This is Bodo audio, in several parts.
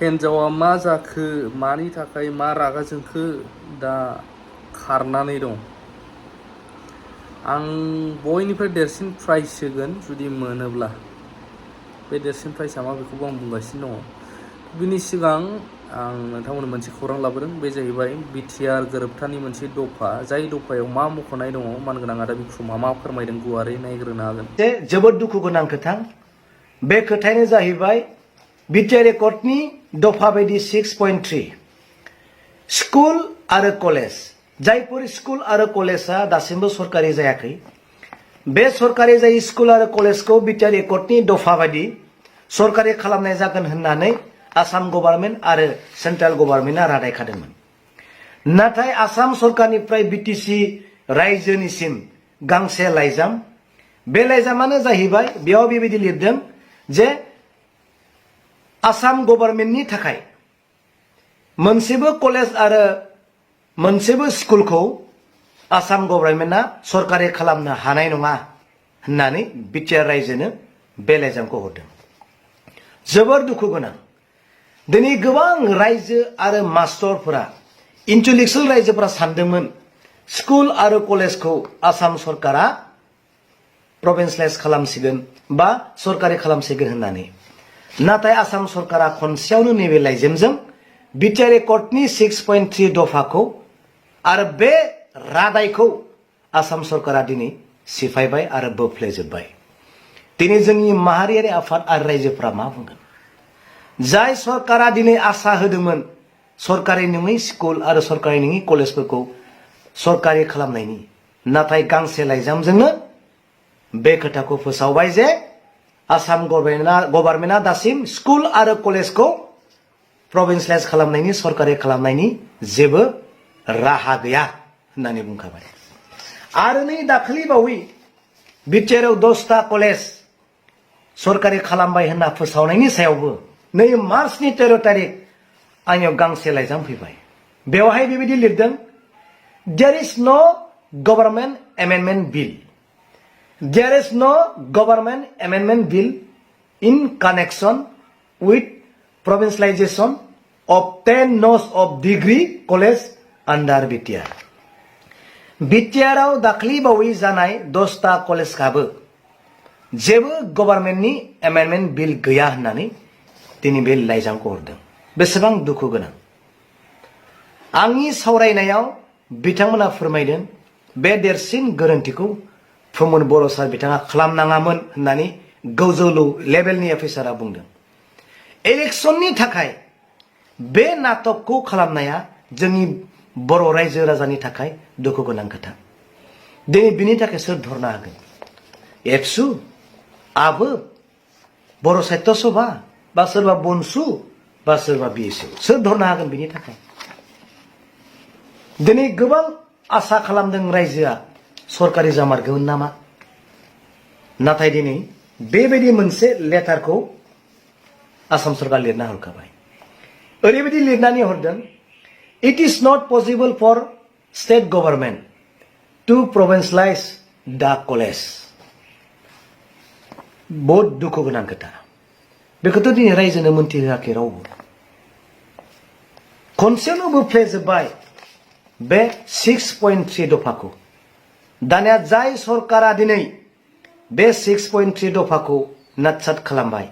हिन्जावा मा जाखो मानि थाखाय मा रागा जोंखो दा खारनानै दं। आं बयनिफ्राय देरसिन प्राइज होगोन जुदि मोनोब्ला। बे देरसिन प्राइजआ मा बेखौबो आं बुंगासिनो दङ। बिनि सिगां आं नोंथांमोननो मोनसे खौरां लाबोदों। बे जाहैबाय बिटिआर गोरोबथानि मोनसे दफा, जाय दफायाव मा मख'नाय दङ मानगोनां आदा बिख्रमआ मा फोरमायदों गुवारै नायग्रोनो हागोन। जोबोद दुखु गोनां खोथा। बे खोथायानो जाहैबाय बिटिआर एकर्डनि दफा बायदि 6.3 स्कुल आरो कलेज, जायफोर स्कुल आरो कलेजा दासिमबो सरकारि जायाखै, बे सरकारि जायै स्कुल आरो कलेजखौ बिटिआर एकर्डनि दफा बायदि सरकारि खालामनाय जागोन होननानै आसाम गभर्नमेन्ट आरो सेन्ट्रेल गभर्नमेन्टआ रादाय खादोंमोन। नाथाय आसाम सरकारनिफ्राय बिटिसि रायजोनिसिम गांसे लाइजाम, बे लाइजामानो जाहैबाय बेयाव बेबायदि लिरदों जे आसाम गभर्नमेन्टनि थाखाय मोनसेबो कलेज आरो मोनसेबो स्कुलखौ आसाम गभर्नमेन्टआ सरकारि खालामनो हानाय नङा होननानै बिटिआर रायजोनो बे लाइजामखौ हरदों। जोबोर दुखु गोनां। दिनै गोबां रायजो आरो मास्टरफोरा, इन्टेलेक्सुवेल रायजोफोरा सानदोंमोन स्कुल आरो कलेजखौ आसाम सरकारा प्रभिन्सियेलाइज खालामसिगोन बा सरकारि खालामसिगोन होननानै। नाथाय आसाम सरकारा खनसेयावनो नैबे लाइजामजों बिटिआर एकर्डनि 6.3 दफाखौ आरो बे रादायखौ आसाम सरकारा दिनै सिफायबाय आरो बोफ्लेजोबबाय। दिनै जोंनि माहारियारि आफाद आरो रायजोफोरा मा बुंगोन? जाय सरकारा दिनै आसा होदोंमोन सरकारि नङै स्कुल आरो सरकारि नङै कलेजफोरखौ सरकारि खालामनायनि, नाथाय गांसे लाइजामजोंनो बे खोथाखौ फोसावबाय जे आसाम गभर्नमेन्टआ दासिम स्कुल आरो कलेजखौ प्रभिन्सियेलाइज खालामनायनि, सरकारि खालामनायनि जेबो राहा गैया होननानै बुंखाबाय। आरो नै दाखालि बावै बिटिआरआव 10टा कलेज सरकारि खालामबाय होनना फोसावनायनि सायावबो नै मार्चनि 13 तारिख आंनियाव गांसे लाइजाम फैबाय। बेवहाय बेबायदि लिरदों, देयर इज नो गभर्नमेन्ट एमेन्डमेन्ट बिल, देयर इज नो government amendment bill in connection with provincialization of 10 nose of degree college under BTR. BTRआव दाखलि बावै जानाय 10टा कलेजआबो जेबो गभर्नमेन्टनि एमेन्डमेन्ट बिल गैया होननानै दिनै बे लाइजामखौ हरदों। बेसेबां दुखु गोनां। आंनि सावरायनायाव बिथांमोना फोरमायदों बे देरसिन गोरोन्थिखौ प्रमद बर' सार बिथाङा खालामनाङामोन होननानै गोजौ लेभेलनि अफिसारा बुंदों। इलेक्शननि थाखाय बे नाटकखौ खालामनाया जोंनि बर' रायजो राजानि थाखाय दुखु गोनां खोथा। दिनै बिनि थाखाय सोर धरना होगोन? एबसु, आबो, बर' साहित्य सभा, बा सोरबा बनसु, बा सोरबा बिएसु, सोर धरना होगोन बिनि थाखाय? दिनै गोबां आसा खालामदों रायजोआ सरकारि जामारगोन नामा, नाथाय दिनै बेबायदि मोनसे लेटारखौ आसाम सरकार लिरना हरखाबाय। ओरैबायदि लिरनानै हरदों, it is not possible for state government to provincialise the college. बहुत दुखु गोनां खोथा। बेखौथ' दिनै रायजोनो मोनथिहोआखै रावबो। खनसेयावनो बोफ्लेजोब्बाय बे 6.3 दफाखौ। दानिया जाय सरकारा दिनै बे 6.3 दफाखौ नाटसाट खालामबाय,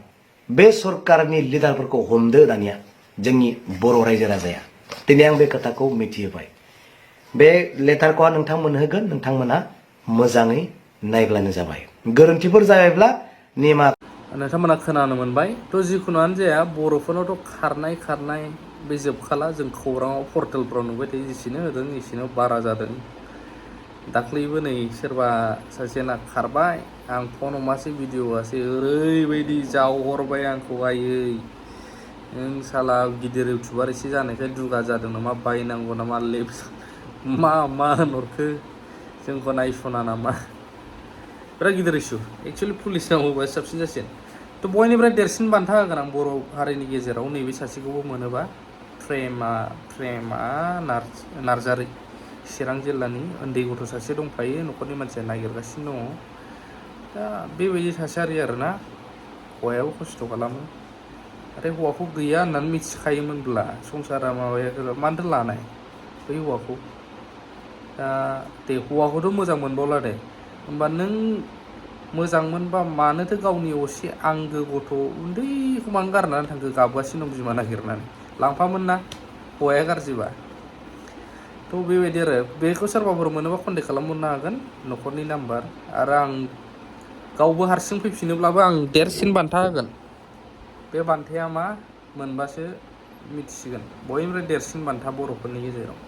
बे सरकारनि लिडारफोरखौ हमदो दानिया जोंनि बर' रायजो राजाया। दिनै आं बे खोथाखौ मिथिहोबाय। बे लेटारखौ आं नोंथांमोननो होगोन, नोंथांमोना मोजाङै नायब्लानो जाबाय। गोरोन्थिफोर जाबायब्ला निमाहा। नोंथांमोना खोनानो मोनबाय। थ' जिखुनुआनो जाया, बर'फोरनावथ' खारनाय बे जोबखाला। जों खौराङाव पर्टेलफ्राव नुबाय थायो, जेसेनो होदों एसेनो बारा जादों। दाख्लैबो नै सोरबा सासेना खारबाय, आं फन हमासै, भिडिअ'आसै ओरैबायदि जावहरबाय आंखौ, आयै नों साला गिदिर इउटुबार एसे जानायखाय दुगा जादों नामा, बायनांगौ नामा, मा होनहरखो, जोंखौ नायस'ना नामा? बिराद गिदिर इस्यु। एक्सुवेलि पुलिस नांगौबा साबसिन जासिगोन। थ' बयनिफ्राय देरसिन बान्था होगोन आं बर' हारिनि गेजेराव नैबे सासेखौबो मोनोबा, प्रेमा नार्जारि, चिरां जिल्लानि उन्दै गथ' सासे दंफायो, न'खरनि मानसिया नागिरगासिनो दङ। दा बेबायदि थासारि आरोना, हौवायाबो खस्थ' खालामो। नाथाय हौवाखौ गैया होननानै मिथिखायोमोनब्ला संसारा माबाया मानोथो लानाय बै हौवाखौ दा दे हौवाखौथ' मोजां मोनबावला दे होमबा नों मोजां मोनबा मानोथो गावनि असे आंगो गथ' उन्दैखौ मानो गारनानै थांखो गाबगासिनो दं बिमा नागिरनानै लांफामोन ना हौवाया गाज्रिबा थ' बेबायदि आरो बेखौ सोरबाफोर मोनोबा कन्टेक्ट खालामहरनो हागोन न'खरनि नाम्बार आरो आं गावबो हारसिं फैफिनोब्लाबो आं देरसिन बान्था होगोन बे बान्थाया मा मोनबासो मिथिसिगोन बयनिफ्राय देरसिन बान्था बर'फोरनि गेजेराव